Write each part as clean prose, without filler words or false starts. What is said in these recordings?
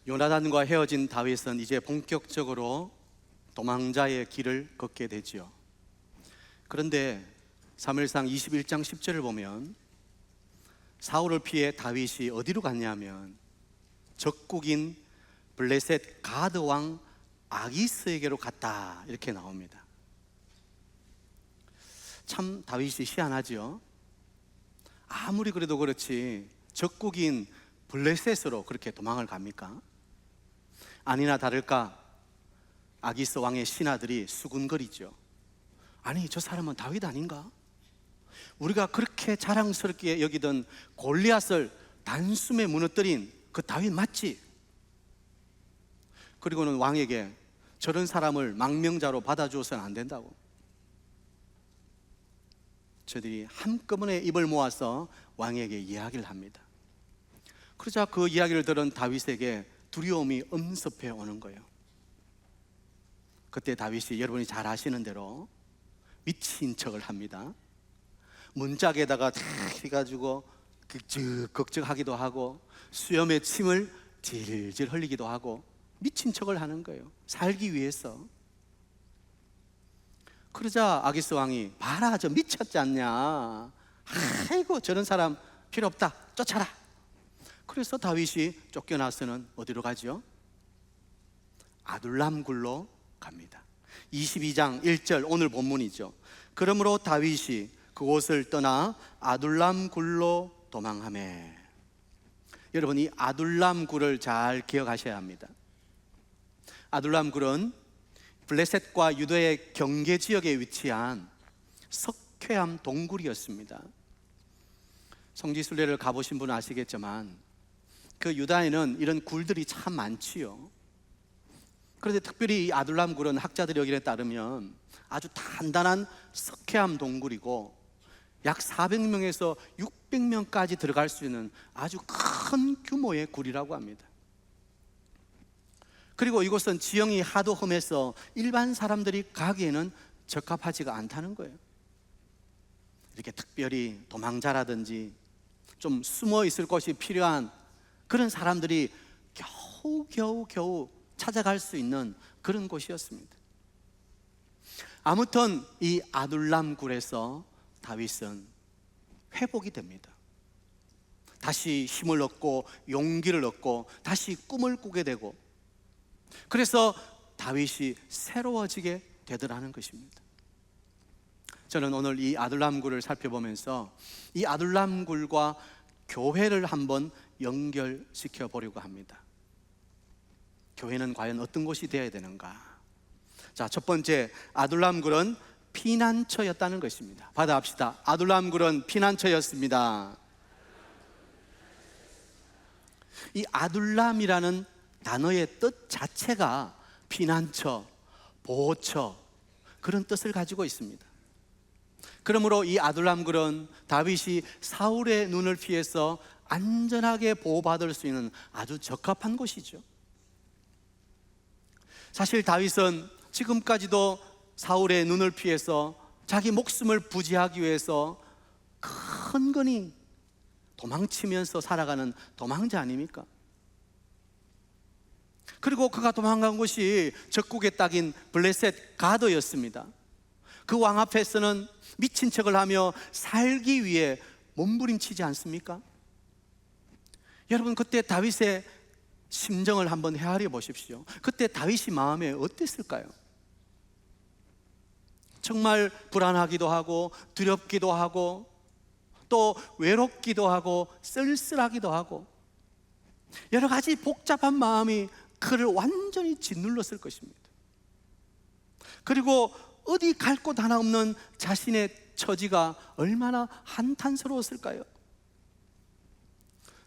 요나단과 헤어진 다윗은 이제 본격적으로 도망자의 길을 걷게 되지요. 그런데 사무엘상 21장 10절을 보면 사울을 피해 다윗이 어디로 갔냐면 적국인 블레셋 가드 왕 아기스에게로 갔다, 이렇게 나옵니다. 참 다윗이 희한하죠. 아무리 그래도 그렇지 적국인 블레셋으로 그렇게 도망을 갑니까? 아니나 다를까 아기스 왕의 신하들이 수군거리죠. 아니, 저 사람은 다윗 아닌가? 우리가 그렇게 자랑스럽게 여기던 골리앗을 단숨에 무너뜨린 그 다윗 맞지? 그리고는 왕에게 저런 사람을 망명자로 받아주어서는 안 된다고 저들이 한꺼번에 입을 모아서 왕에게 이야기를 합니다. 그러자 그 이야기를 들은 다윗에게 두려움이 엄습해 오는 거예요. 그때 다윗이 여러분이 잘 아시는 대로 미친 척을 합니다. 문짝에다가 다 해가지고 걱정하기도 하고 수염에 침을 질질 흘리기도 하고 미친 척을 하는 거예요. 살기 위해서. 그러자 아기스 왕이 봐라, 저 미쳤지 않냐, 아이고 저런 사람 필요 없다, 쫓아라. 그래서 다윗이 쫓겨나서는 어디로 가죠? 아둘람 굴로 갑니다. 22장 1절 오늘 본문이죠. 그러므로 다윗이 그곳을 떠나 아둘람 굴로 도망하매. 여러분, 이 아둘람 굴을 잘 기억하셔야 합니다. 아둘람 굴은 블레셋과 유다의 경계 지역에 위치한 석회암 동굴이었습니다. 성지순례를 가보신 분은 아시겠지만 그 유다에는 이런 굴들이 참 많지요. 그런데 특별히 이 아둘람 굴은 학자들의 의견에 따르면 아주 단단한 석회암 동굴이고 약 400명에서 600명까지 들어갈 수 있는 아주 큰 규모의 굴이라고 합니다. 그리고 이곳은 지형이 하도 험해서 일반 사람들이 가기에는 적합하지가 않다는 거예요. 이렇게 특별히 도망자라든지 좀 숨어 있을 곳이 필요한 그런 사람들이 겨우 찾아갈 수 있는 그런 곳이었습니다. 아무튼 이 아둘람 굴에서 다윗은 회복이 됩니다. 다시 힘을 얻고 용기를 얻고 다시 꿈을 꾸게 되고, 그래서 다윗이 새로워지게 되더라는 것입니다. 저는 오늘 이 아둘람 굴을 살펴보면서 이 아둘람 굴과 교회를 한번 연결시켜 보려고 합니다. 교회는 과연 어떤 곳이 되어야 되는가? 자, 첫 번째, 아둘람 굴은 피난처였다는 것입니다. 받아합시다. 아둘람 굴은 피난처였습니다. 이 아둘람이라는 단어의 뜻 자체가 피난처, 보호처, 그런 뜻을 가지고 있습니다. 그러므로 이 아둘람 굴은 다윗이 사울의 눈을 피해서 안전하게 보호받을 수 있는 아주 적합한 곳이죠. 사실 다윗은 지금까지도 사울의 눈을 피해서 자기 목숨을 부지하기 위해서 근근히 도망치면서 살아가는 도망자 아닙니까? 그리고 그가 도망간 곳이 적국의 땅인 블레셋 가드였습니다. 그 왕 앞에서는 미친 척을 하며 살기 위해 몸부림치지 않습니까? 여러분, 그때 다윗의 심정을 한번 헤아려 보십시오. 그때 다윗이 마음에 어땠을까요? 정말 불안하기도 하고 두렵기도 하고 또 외롭기도 하고 쓸쓸하기도 하고 여러 가지 복잡한 마음이 그를 완전히 짓눌렀을 것입니다. 그리고 어디 갈 곳 하나 없는 자신의 처지가 얼마나 한탄스러웠을까요?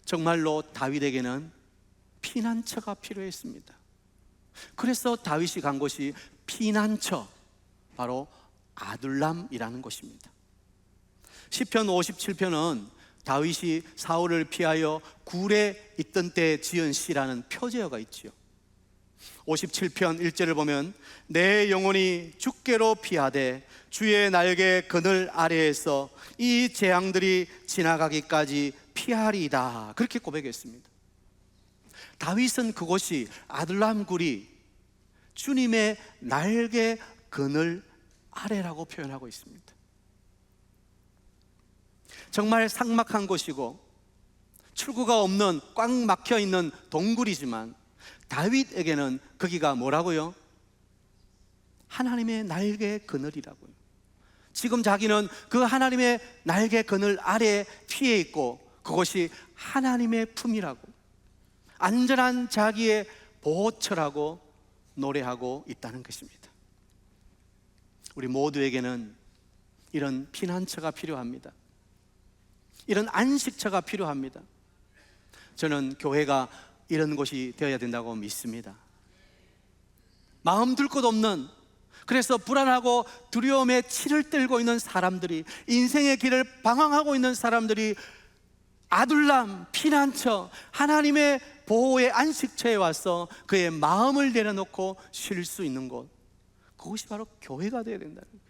정말로 다윗에게는 피난처가 필요했습니다. 그래서 다윗이 간 곳이 피난처, 바로 아둘람이라는 곳입니다. 시편 57편은 다윗이 사울을 피하여 굴에 있던 때 지은 시라는 표제어가 있지요. 57편 1절을 보면 내 영혼이 주께로 피하되 주의 날개 그늘 아래에서 이 재앙들이 지나가기까지 피하리이다, 그렇게 고백했습니다. 다윗은 그곳이 아둘람 굴이 주님의 날개 그늘 아래라고 표현하고 있습니다. 정말 삭막한 곳이고 출구가 없는 꽉 막혀 있는 동굴이지만 다윗에게는 거기가 뭐라고요? 하나님의 날개 그늘이라고요. 지금 자기는 그 하나님의 날개 그늘 아래에 피해 있고 그것이 하나님의 품이라고, 안전한 자기의 보호처라고 노래하고 있다는 것입니다. 우리 모두에게는 이런 피난처가 필요합니다. 이런 안식처가 필요합니다. 저는 교회가 이런 곳이 되어야 된다고 믿습니다. 마음 둘 곳 없는, 그래서 불안하고 두려움에 치를 떨고 있는 사람들이, 인생의 길을 방황하고 있는 사람들이 아둘람, 피난처, 하나님의 보호의 안식처에 와서 그의 마음을 내려놓고 쉴 수 있는 곳, 그것이 바로 교회가 되어야 된다는 거예요.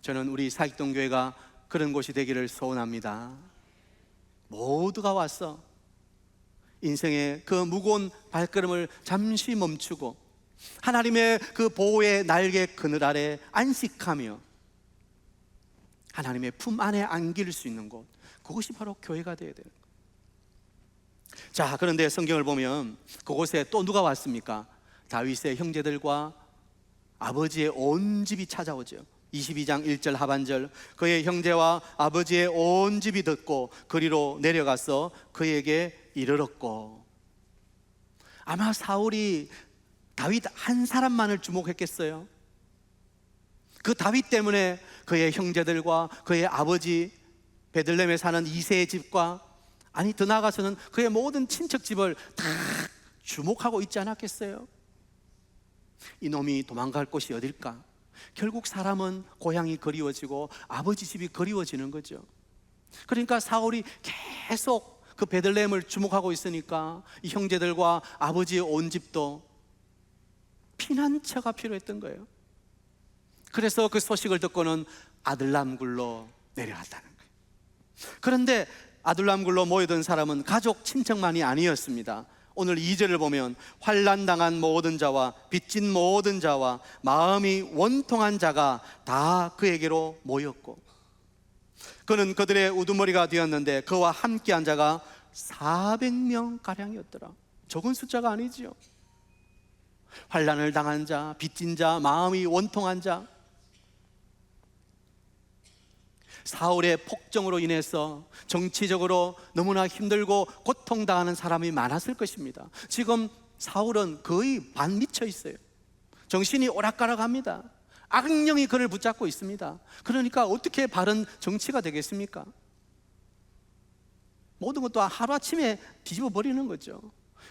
저는 우리 사익동교회가 그런 곳이 되기를 소원합니다. 모두가 와서 인생의 그 무거운 발걸음을 잠시 멈추고 하나님의 그 보호의 날개 그늘 아래 안식하며 하나님의 품 안에 안길 수 있는 곳, 그것이 바로 교회가 되어야 되는 거예요. 자, 그런데 성경을 보면 그곳에 또 누가 왔습니까? 다윗의 형제들과 아버지의 온 집이 찾아오죠. 22장 1절 하반절, 그의 형제와 아버지의 온 집이 듣고 그리로 내려가서 그에게 이르렀고. 아마 사울이 다윗 한 사람만을 주목했겠어요? 그 다윗 때문에 그의 형제들과 그의 아버지 베들레헴에 사는 이새의 집과, 아니 더 나아가서는 그의 모든 친척 집을 다 주목하고 있지 않았겠어요? 이놈이 도망갈 곳이 어딜까? 결국 사람은 고향이 그리워지고 아버지 집이 그리워지는 거죠. 그러니까 사울이 계속 그 베들레헴을 주목하고 있으니까 이 형제들과 아버지의 온 집도 피난처가 필요했던 거예요. 그래서 그 소식을 듣고는 아둘람 굴로 내려갔다는 거예요. 그런데 아둘람 굴로 모여든 사람은 가족 친척만이 아니었습니다. 오늘 2절을 보면 환난당한 모든 자와 빚진 모든 자와 마음이 원통한 자가 다 그에게로 모였고, 그는 그들의 우두머리가 되었는데 그와 함께한 자가 400명가량이었더라. 적은 숫자가 아니지요. 환난을 당한 자, 빚진 자, 마음이 원통한 자. 사울의 폭정으로 인해서 정치적으로 너무나 힘들고 고통당하는 사람이 많았을 것입니다. 지금 사울은 거의 반 미쳐 있어요. 정신이 오락가락합니다. 악령이 그를 붙잡고 있습니다. 그러니까 어떻게 바른 정치가 되겠습니까? 모든 것도 하루아침에 뒤집어 버리는 거죠.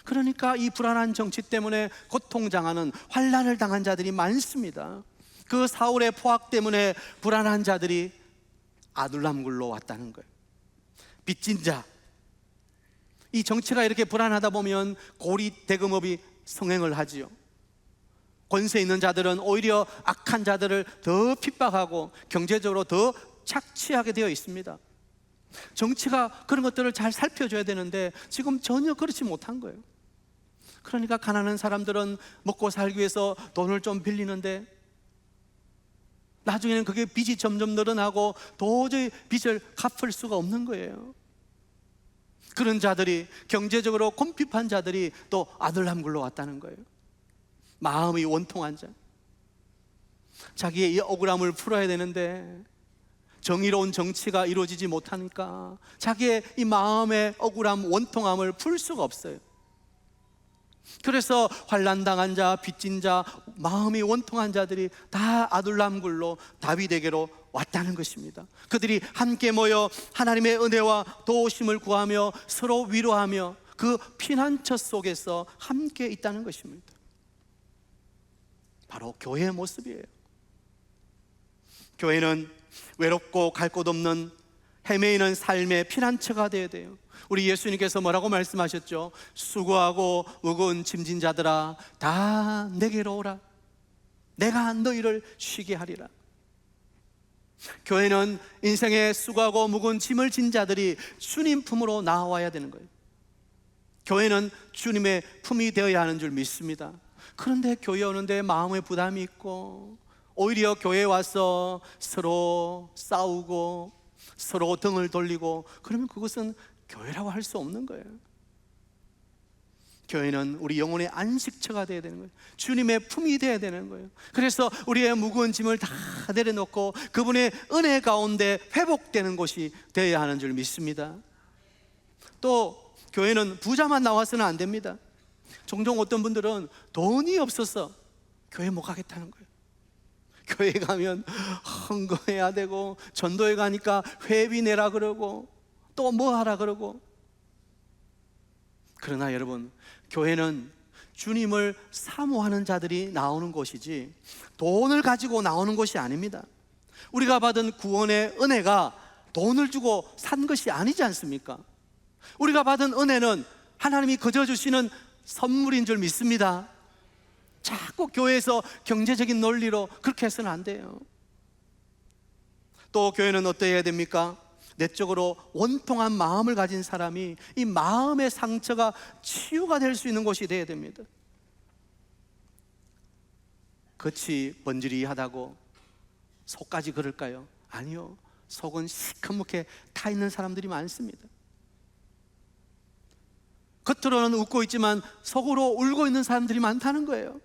그러니까 이 불안한 정치 때문에 고통당하는, 환난을 당한 자들이 많습니다. 그 사울의 포악 때문에 불안한 자들이 아둘람 굴로 왔다는 거예요. 빚진 자, 이 정치가 이렇게 불안하다 보면 고리 대금업이 성행을 하지요. 권세 있는 자들은 오히려 악한 자들을 더 핍박하고 경제적으로 더 착취하게 되어 있습니다. 정치가 그런 것들을 잘 살펴줘야 되는데 지금 전혀 그렇지 못한 거예요. 그러니까 가난한 사람들은 먹고 살기 위해서 돈을 좀 빌리는데 나중에는 그게 빚이 점점 늘어나고 도저히 빚을 갚을 수가 없는 거예요. 그런 자들이, 경제적으로 곰핍한 자들이 또 아둘람 굴로 왔다는 거예요. 마음이 원통한 자, 자기의 이 억울함을 풀어야 되는데 정의로운 정치가 이루어지지 못하니까 자기의 이 마음의 억울함, 원통함을 풀 수가 없어요. 그래서 환난당한 자, 빚진 자, 마음이 원통한 자들이 다 아둘람 굴로 다윗에게로 왔다는 것입니다. 그들이 함께 모여 하나님의 은혜와 도우심을 구하며 서로 위로하며 그 피난처 속에서 함께 있다는 것입니다. 바로 교회의 모습이에요. 교회는 외롭고 갈 곳 없는 헤매이는 삶의 피난처가 되어야 돼요. 우리 예수님께서 뭐라고 말씀하셨죠? 수고하고 무거운 짐진 자들아 다 내게로 오라. 내가 너희를 쉬게 하리라. 교회는 인생에 수고하고 무거운 짐을 진 자들이 주님 품으로 나와야 되는 거예요. 교회는 주님의 품이 되어야 하는 줄 믿습니다. 그런데 교회 오는데 마음에 부담이 있고 오히려 교회에 와서 서로 싸우고 서로 등을 돌리고 그러면 그것은 교회라고 할 수 없는 거예요. 교회는 우리 영혼의 안식처가 되어야 되는 거예요. 주님의 품이 되어야 되는 거예요. 그래서 우리의 무거운 짐을 다 내려놓고 그분의 은혜 가운데 회복되는 곳이 되어야 하는 줄 믿습니다. 또 교회는 부자만 나와서는 안 됩니다. 종종 어떤 분들은 돈이 없어서 교회 못 가겠다는 거예요. 교회 가면 헌금해야 되고 전도회 가니까 회비 내라 그러고 또 뭐 하라 그러고. 그러나 여러분, 교회는 주님을 사모하는 자들이 나오는 곳이지 돈을 가지고 나오는 곳이 아닙니다. 우리가 받은 구원의 은혜가 돈을 주고 산 것이 아니지 않습니까? 우리가 받은 은혜는 하나님이 거저 주시는 선물인 줄 믿습니다. 자꾸 교회에서 경제적인 논리로 그렇게 해서는 안 돼요. 또 교회는 어떠해야 됩니까? 내적으로 원통한 마음을 가진 사람이 이 마음의 상처가 치유가 될 수 있는 곳이 되어야 됩니다. 겉이 번지르하다고 속까지 그럴까요? 아니요, 속은 시커멓게 타 있는 사람들이 많습니다. 겉으로는 웃고 있지만 속으로 울고 있는 사람들이 많다는 거예요.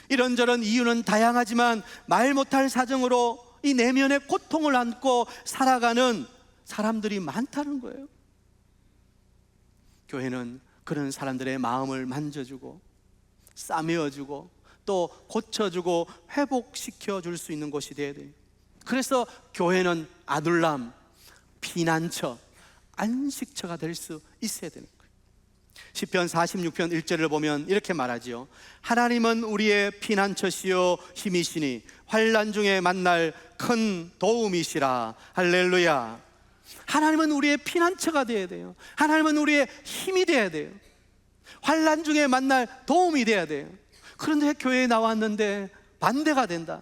이런저런 이유는 다양하지만 말 못할 사정으로 이 내면의 고통을 안고 살아가는 사람들이 많다는 거예요. 교회는 그런 사람들의 마음을 만져주고 싸매어주고 또 고쳐주고 회복시켜 줄 수 있는 곳이 되어야 돼요. 그래서 교회는 아둘람, 피난처, 안식처가 될 수 있어야 되는 거예요. 시편 46편 1절을 보면 이렇게 말하지요. 하나님은 우리의 피난처시요 힘이시니 환난 중에 만날 큰 도움이시라. 할렐루야. 하나님은 우리의 피난처가 되어야 돼요. 하나님은 우리의 힘이 되어야 돼요. 환난 중에 만날 도움이 되어야 돼요. 그런데 교회에 나왔는데 반대가 된다.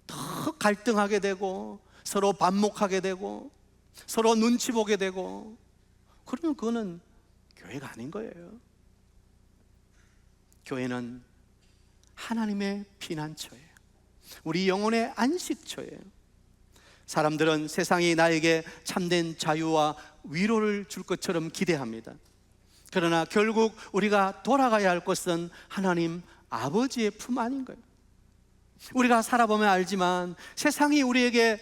더 갈등하게 되고 서로 반목하게 되고 서로 눈치 보게 되고 그러면 그거는 교회가 아닌 거예요. 교회는 하나님의 피난처예요. 우리 영혼의 안식처예요. 사람들은 세상이 나에게 참된 자유와 위로를 줄 것처럼 기대합니다. 그러나 결국 우리가 돌아가야 할 것은 하나님 아버지의 품 안인 거예요. 우리가 살아보면 알지만 세상이 우리에게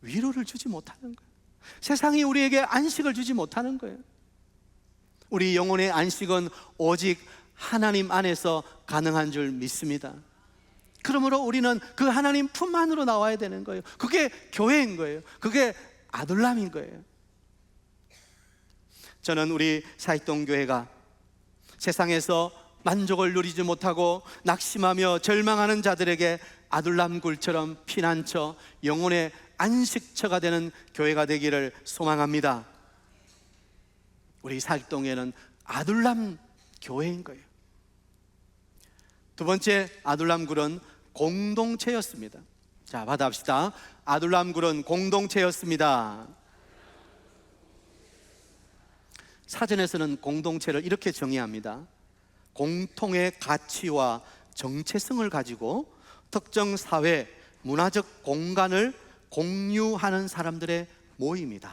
위로를 주지 못하는 거예요. 세상이 우리에게 안식을 주지 못하는 거예요. 우리 영혼의 안식은 오직 하나님 안에서 가능한 줄 믿습니다. 그러므로 우리는 그 하나님 품 안으로 나와야 되는 거예요. 그게 교회인 거예요. 그게 아둘람인 거예요. 저는 우리 사익동교회가 세상에서 만족을 누리지 못하고 낙심하며 절망하는 자들에게 아둘람굴처럼 피난처, 영혼의 안식처가 되는 교회가 되기를 소망합니다. 우리 사익동에는 아둘람 교회인 거예요. 두 번째 아둘람굴은 공동체였습니다. 자, 받아봅시다. 아둘람굴은 공동체였습니다. 사전에서는 공동체를 이렇게 정의합니다. 공통의 가치와 정체성을 가지고 특정 사회, 문화적 공간을 공유하는 사람들의 모임이다.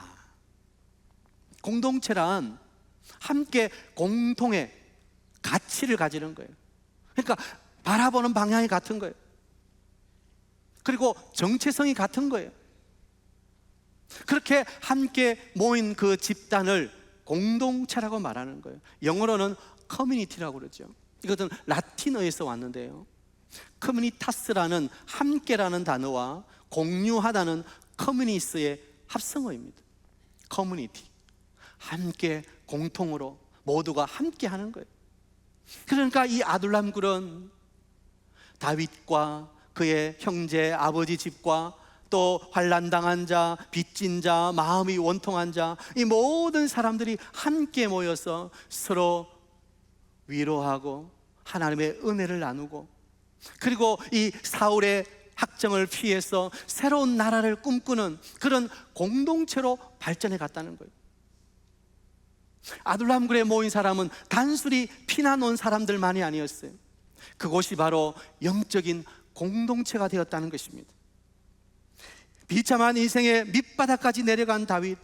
공동체란 함께 공통의 가치를 가지는 거예요. 그러니까 바라보는 방향이 같은 거예요. 그리고 정체성이 같은 거예요. 그렇게 함께 모인 그 집단을 공동체라고 말하는 거예요. 영어로는 커뮤니티라고 그러죠. 이것은 라틴어에서 왔는데요, 커뮤니타스라는 함께라는 단어와 공유하다는 커뮤니스의 합성어입니다. 커뮤니티, 함께 공통으로 모두가 함께 하는 거예요. 그러니까 이 아둘람굴은 다윗과 그의 형제 아버지 집과 또 환난당한 자, 빚진 자, 마음이 원통한 자, 이 모든 사람들이 함께 모여서 서로 위로하고 하나님의 은혜를 나누고, 그리고 이 사울의 학정을 피해서 새로운 나라를 꿈꾸는 그런 공동체로 발전해 갔다는 거예요. 아둘람굴에 모인 사람은 단순히 피난 온 사람들만이 아니었어요. 그곳이 바로 영적인 공동체가 되었다는 것입니다. 비참한 인생의 밑바닥까지 내려간 다윗,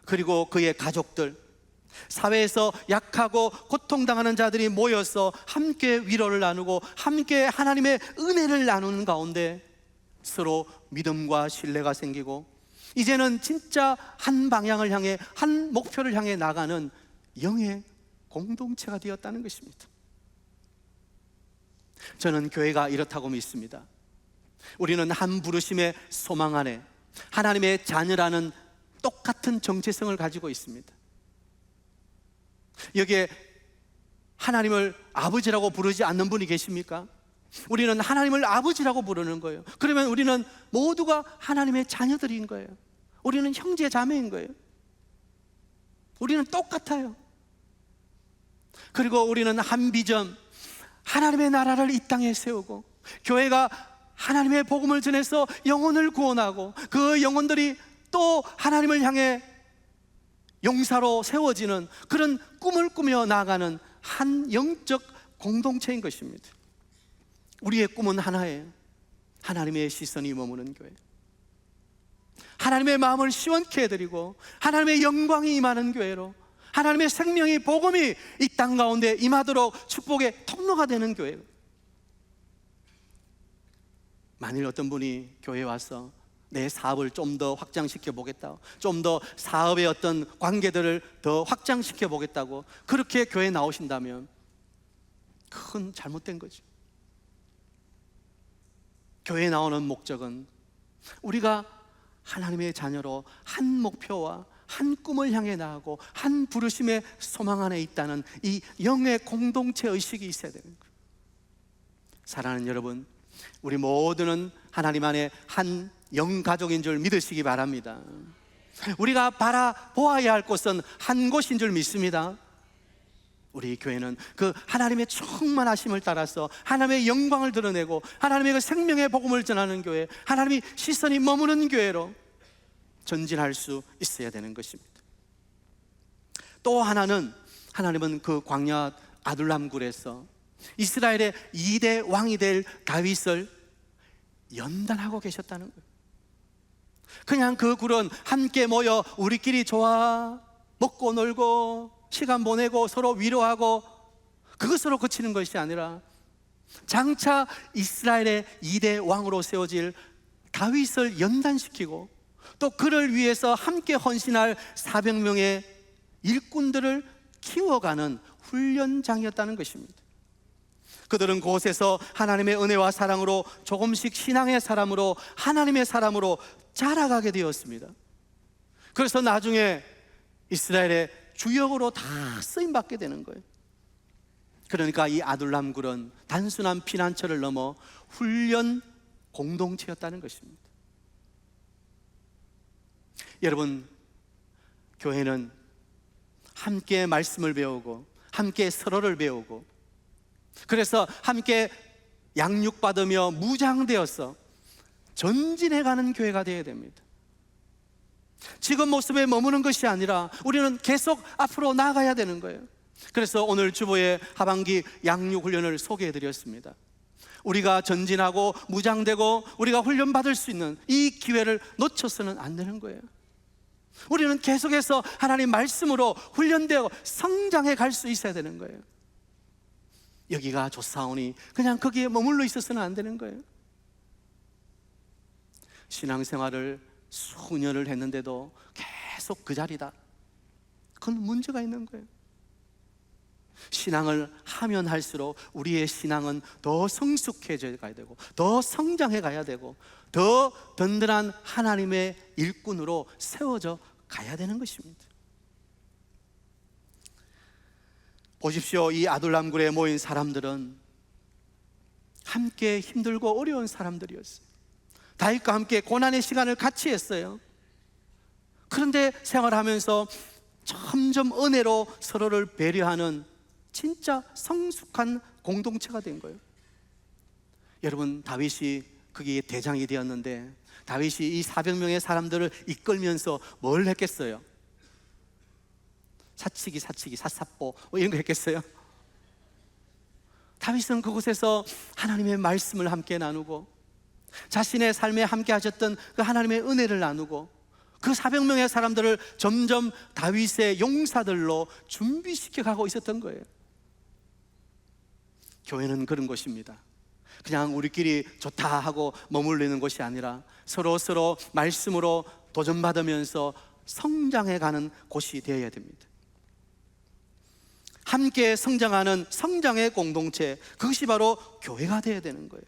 그리고 그의 가족들, 사회에서 약하고 고통당하는 자들이 모여서 함께 위로를 나누고 함께 하나님의 은혜를 나누는 가운데 서로 믿음과 신뢰가 생기고 이제는 진짜 한 방향을 향해, 한 목표를 향해 나가는 영의 공동체가 되었다는 것입니다. 저는 교회가 이렇다고 믿습니다. 우리는 한 부르심의 소망 안에 하나님의 자녀라는 똑같은 정체성을 가지고 있습니다. 여기에 하나님을 아버지라고 부르지 않는 분이 계십니까? 우리는 하나님을 아버지라고 부르는 거예요. 그러면 우리는 모두가 하나님의 자녀들인 거예요. 우리는 형제 자매인 거예요. 우리는 똑같아요. 그리고 우리는 한 비전, 하나님의 나라를 이 땅에 세우고 교회가 하나님의 복음을 전해서 영혼을 구원하고 그 영혼들이 또 하나님을 향해 용사로 세워지는 그런 꿈을 꾸며 나아가는 한 영적 공동체인 것입니다. 우리의 꿈은 하나예요. 하나님의 시선이 머무는 교회, 하나님의 마음을 시원케 해드리고 하나님의 영광이 임하는 교회로, 하나님의 생명이, 복음이 이 땅 가운데 임하도록 축복의 통로가 되는 교회예요. 만일 어떤 분이 교회에 와서 내 사업을 좀 더 확장시켜 보겠다, 좀 더 사업의 어떤 관계들을 더 확장시켜 보겠다고 그렇게 교회에 나오신다면 큰 잘못된 거죠. 교회에 나오는 목적은 우리가 하나님의 자녀로 한 목표와 한 꿈을 향해 나아가고 한 부르심의 소망 안에 있다는 이 영의 공동체 의식이 있어야 되는 거예요. 사랑하는 여러분, 우리 모두는 하나님 안에 한 영가족인 줄 믿으시기 바랍니다. 우리가 바라보아야 할 곳은 한 곳인 줄 믿습니다. 우리 교회는 그 하나님의 충만하심을 따라서 하나님의 영광을 드러내고 하나님의 그 생명의 복음을 전하는 교회, 하나님이 시선이 머무는 교회로 전진할 수 있어야 되는 것입니다. 또 하나는, 하나님은 그 광야 아둘람굴에서 이스라엘의 2대 왕이 될 다윗을 연단하고 계셨다는 거예요. 그냥 그 굴은 함께 모여 우리끼리 좋아 먹고 놀고 시간 보내고 서로 위로하고 그것으로 그치는 것이 아니라 장차 이스라엘의 2대 왕으로 세워질 다윗을 연단시키고 또 그를 위해서 함께 헌신할 400명의 일꾼들을 키워가는 훈련장이었다는 것입니다. 그들은 그곳에서 하나님의 은혜와 사랑으로 조금씩 신앙의 사람으로, 하나님의 사람으로 자라가게 되었습니다. 그래서 나중에 이스라엘의 주역으로 다 쓰임받게 되는 거예요. 그러니까 이 아둘람굴은 단순한 피난처를 넘어 훈련 공동체였다는 것입니다. 여러분, 교회는 함께 말씀을 배우고 함께 서로를 배우고 그래서 함께 양육받으며 무장되어서 전진해가는 교회가 되어야 됩니다. 지금 모습에 머무는 것이 아니라 우리는 계속 앞으로 나아가야 되는 거예요. 그래서 오늘 주보의 하반기 양육훈련을 소개해드렸습니다. 우리가 전진하고 무장되고 우리가 훈련받을 수 있는 이 기회를 놓쳐서는 안 되는 거예요. 우리는 계속해서 하나님 말씀으로 훈련되어 성장해 갈 수 있어야 되는 거예요. 여기가 좋사오니 그냥 거기에 머물러 있어서는 안 되는 거예요. 신앙생활을 수년을 했는데도 계속 그 자리다, 그건 문제가 있는 거예요. 신앙을 하면 할수록 우리의 신앙은 더 성숙해져 가야 되고 더 성장해 가야 되고 더 든든한 하나님의 일꾼으로 세워져 가야 되는 것입니다. 보십시오. 이 아둘람굴에 모인 사람들은 함께 힘들고 어려운 사람들이었어요. 다윗과 함께 고난의 시간을 같이 했어요. 그런데 생활하면서 점점 은혜로 서로를 배려하는 진짜 성숙한 공동체가 된 거예요. 여러분, 다윗이 거기에 대장이 되었는데 다윗이 이 400명의 사람들을 이끌면서 뭘 했겠어요? 사치기, 사사뽀 뭐 이런 거 했겠어요? 다윗은 그곳에서 하나님의 말씀을 함께 나누고 자신의 삶에 함께 하셨던 그 하나님의 은혜를 나누고 그 400명의 사람들을 점점 다윗의 용사들로 준비시켜 가고 있었던 거예요. 교회는 그런 곳입니다. 그냥 우리끼리 좋다 하고 머물르는 곳이 아니라 서로 말씀으로 도전받으면서 성장해가는 곳이 되어야 됩니다. 함께 성장하는 성장의 공동체, 그것이 바로 교회가 되어야 되는 거예요.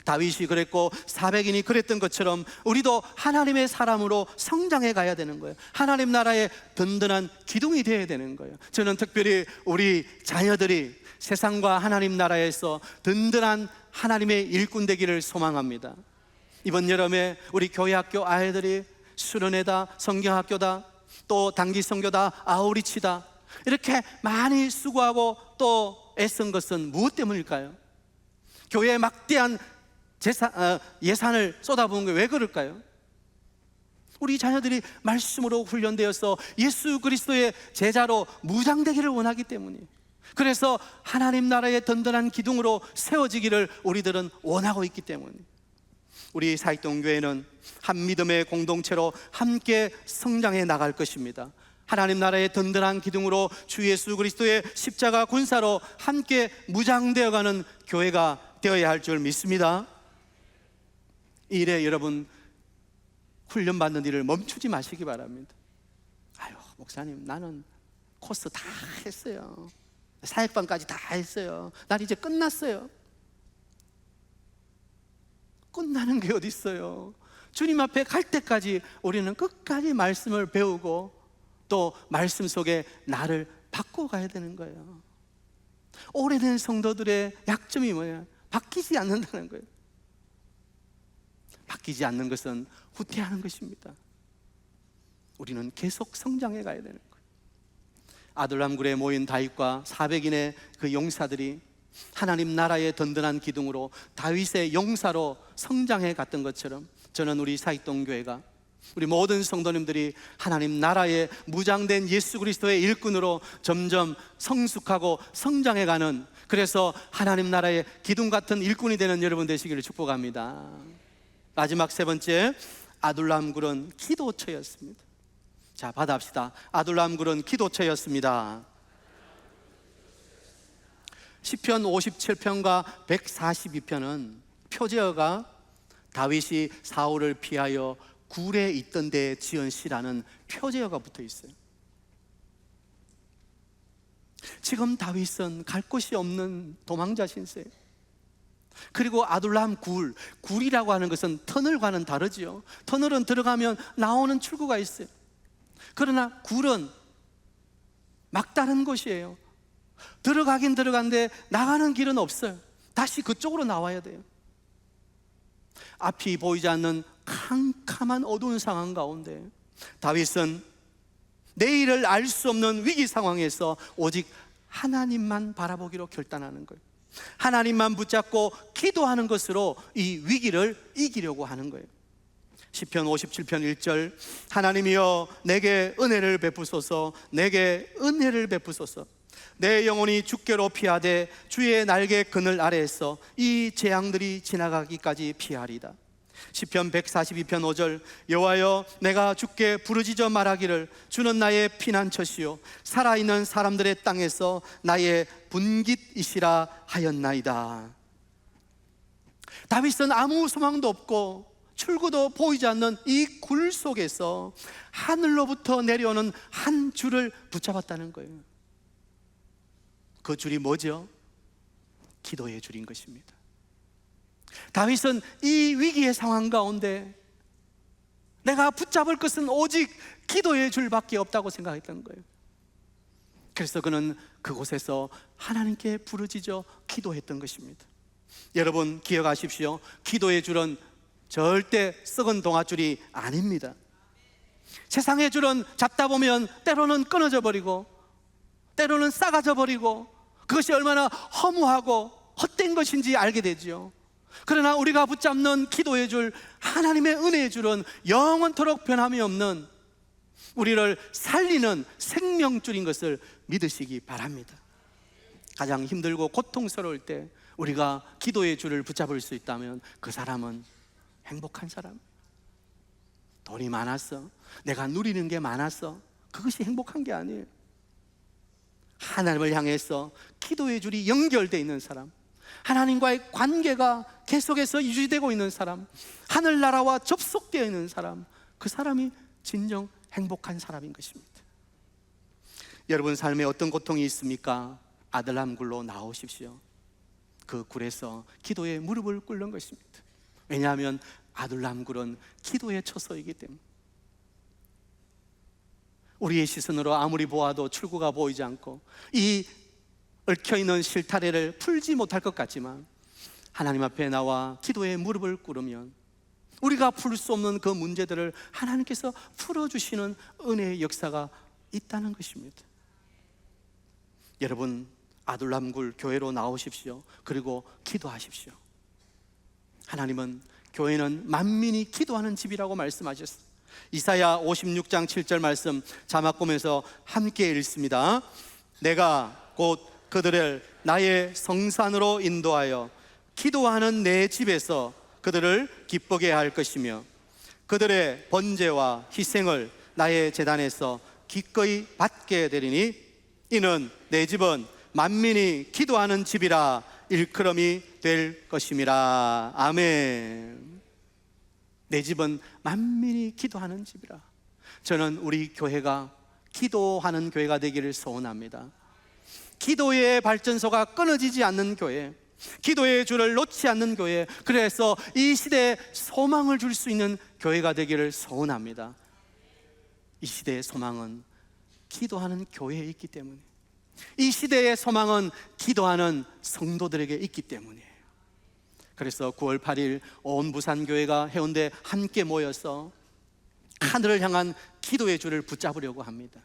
다윗이 그랬고 400인이 그랬던 것처럼 우리도 하나님의 사람으로 성장해 가야 되는 거예요. 하나님 나라의 든든한 기둥이 되어야 되는 거예요. 저는 특별히 우리 자녀들이 세상과 하나님 나라에서 든든한 하나님의 일꾼 되기를 소망합니다. 이번 여름에 우리 교회학교 아이들이 수련회다, 성경학교다, 또 단기 선교다, 아우리치다 이렇게 많이 수고하고 또 애쓴 것은 무엇 때문일까요? 교회에 막대한 예산을 쏟아부은 게 왜 그럴까요? 우리 자녀들이 말씀으로 훈련되어서 예수 그리스도의 제자로 무장되기를 원하기 때문이에요. 그래서 하나님 나라의 든든한 기둥으로 세워지기를 우리들은 원하고 있기 때문이에요. 우리 사익동교회는 한 믿음의 공동체로 함께 성장해 나갈 것입니다. 하나님 나라의 든든한 기둥으로 주 예수 그리스도의 십자가 군사로 함께 무장되어가는 교회가 되어야 할 줄 믿습니다. 이 일에 여러분 훈련받는 일을 멈추지 마시기 바랍니다. 아유 목사님 나는 코스 다 했어요. 사역반까지 다 했어요. 난 이제 끝났어요. 끝나는 게 어디 있어요? 주님 앞에 갈 때까지 우리는 끝까지 말씀을 배우고 또 말씀 속에 나를 바꿔가야 되는 거예요. 오래된 성도들의 약점이 뭐예요? 바뀌지 않는다는 거예요. 바뀌지 않는 것은 후퇴하는 것입니다. 우리는 계속 성장해 가야 되는 거예요. 아둘람굴에 모인 다윗과 400인의 그 용사들이 하나님 나라의 든든한 기둥으로 다윗의 용사로 성장해 갔던 것처럼 저는 우리 사익동교회가 우리 모든 성도님들이 하나님 나라의 무장된 예수 그리스도의 일꾼으로 점점 성숙하고 성장해가는, 그래서 하나님 나라의 기둥 같은 일꾼이 되는 여러분 되시기를 축복합니다. 마지막 세 번째, 아둘람굴은 기도처였습니다. 자, 받아합시다. 아둘람굴은 기도처였습니다. 시편 57편과 142편은 표제어가 다윗이 사울을 피하여 굴에 있던 데 지은 시라는 표제어가 붙어 있어요. 지금 다윗은 갈 곳이 없는 도망자 신세. 그리고 아둘람 굴이라고 하는 것은 터널과는 다르지요. 터널은 들어가면 나오는 출구가 있어요. 그러나 굴은 막다른 곳이에요. 들어가긴 들어간데 나가는 길은 없어요. 다시 그쪽으로 나와야 돼요. 앞이 보이지 않는 캄캄한 어두운 상황 가운데 다윗은 내일을 알 수 없는 위기 상황에서 오직 하나님만 바라보기로 결단하는 거예요. 하나님만 붙잡고 기도하는 것으로 이 위기를 이기려고 하는 거예요. 시편 57편 1절, 하나님이여 내게 은혜를 베푸소서, 내게 은혜를 베푸소서. 내 영혼이 주께로 피하되 주의 날개 그늘 아래에서 이 재앙들이 지나가기까지 피하리다. 시편 142편 5절, 여호와여 내가 주께 부르짖어 말하기를 주는 나의 피난처시요 살아있는 사람들의 땅에서 나의 분깃이시라 하였나이다. 다윗은 아무 소망도 없고 출구도 보이지 않는 이 굴 속에서 하늘로부터 내려오는 한 줄을 붙잡았다는 거예요. 그 줄이 뭐죠? 기도의 줄인 것입니다. 다윗은 이 위기의 상황 가운데 내가 붙잡을 것은 오직 기도의 줄밖에 없다고 생각했던 거예요. 그래서 그는 그곳에서 하나님께 부르짖어 기도했던 것입니다. 여러분 기억하십시오. 기도의 줄은 절대 썩은 동아줄이 아닙니다. 세상의 줄은 잡다 보면 때로는 끊어져 버리고 때로는 싸가져 버리고 그것이 얼마나 허무하고 헛된 것인지 알게 되죠. 그러나 우리가 붙잡는 기도의 줄, 하나님의 은혜의 줄은 영원토록 변함이 없는 우리를 살리는 생명줄인 것을 믿으시기 바랍니다. 가장 힘들고 고통스러울 때 우리가 기도의 줄을 붙잡을 수 있다면 그 사람은 행복한 사람. 돈이 많았어, 내가 누리는 게 많았어, 그것이 행복한 게 아니에요. 하나님을 향해서 기도의 줄이 연결되어 있는 사람, 하나님과의 관계가 계속해서 유지되고 있는 사람, 하늘나라와 접속되어 있는 사람, 그 사람이 진정 행복한 사람인 것입니다. 여러분 삶에 어떤 고통이 있습니까? 아들람 굴로 나오십시오. 그 굴에서 기도에 무릎을 꿇는 것입니다. 왜냐하면 아들람 굴은 기도의 처소이기 때문에. 우리의 시선으로 아무리 보아도 출구가 보이지 않고 이 얽혀있는 실타래를 풀지 못할 것 같지만, 하나님 앞에 나와 기도에 무릎을 꿇으면 우리가 풀 수 없는 그 문제들을 하나님께서 풀어주시는 은혜의 역사가 있다는 것입니다. 여러분 아둘람굴 교회로 나오십시오. 그리고 기도하십시오. 하나님은 교회는 만민이 기도하는 집이라고 말씀하셨습니다. 이사야 56장 7절 말씀 자막 보면서 함께 읽습니다. 내가 곧 그들을 나의 성산으로 인도하여 기도하는 내 집에서 그들을 기쁘게 할 것이며 그들의 번제와 희생을 나의 제단에서 기꺼이 받게 되리니 이는 내 집은 만민이 기도하는 집이라 일컬음이 될 것임이라. 아멘. 내 집은 만민이 기도하는 집이라. 저는 우리 교회가 기도하는 교회가 되기를 소원합니다. 기도의 발전소가 끊어지지 않는 교회, 기도의 줄을 놓지 않는 교회, 그래서 이 시대에 소망을 줄 수 있는 교회가 되기를 소원합니다. 이 시대의 소망은 기도하는 교회에 있기 때문에, 이 시대의 소망은 기도하는 성도들에게 있기 때문이에요. 그래서 9월 8일 온 부산교회가 해운대에 함께 모여서 하늘을 향한 기도의 줄을 붙잡으려고 합니다.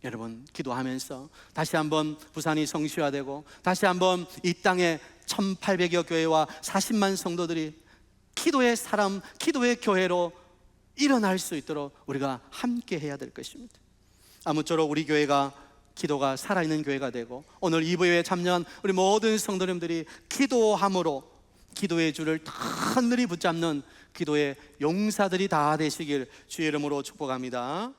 여러분 기도하면서 다시 한번 부산이 성취화되고 다시 한번 이 땅에 1800여 교회와 40만 성도들이 기도의 사람, 기도의 교회로 일어날 수 있도록 우리가 함께 해야 될 것입니다. 아무쪼록 우리 교회가 기도가 살아있는 교회가 되고, 오늘 이 예배에 참여한 우리 모든 성도님들이 기도함으로 기도의 줄을 하늘이 붙잡는 기도의 용사들이 다 되시길 주의 이름으로 축복합니다.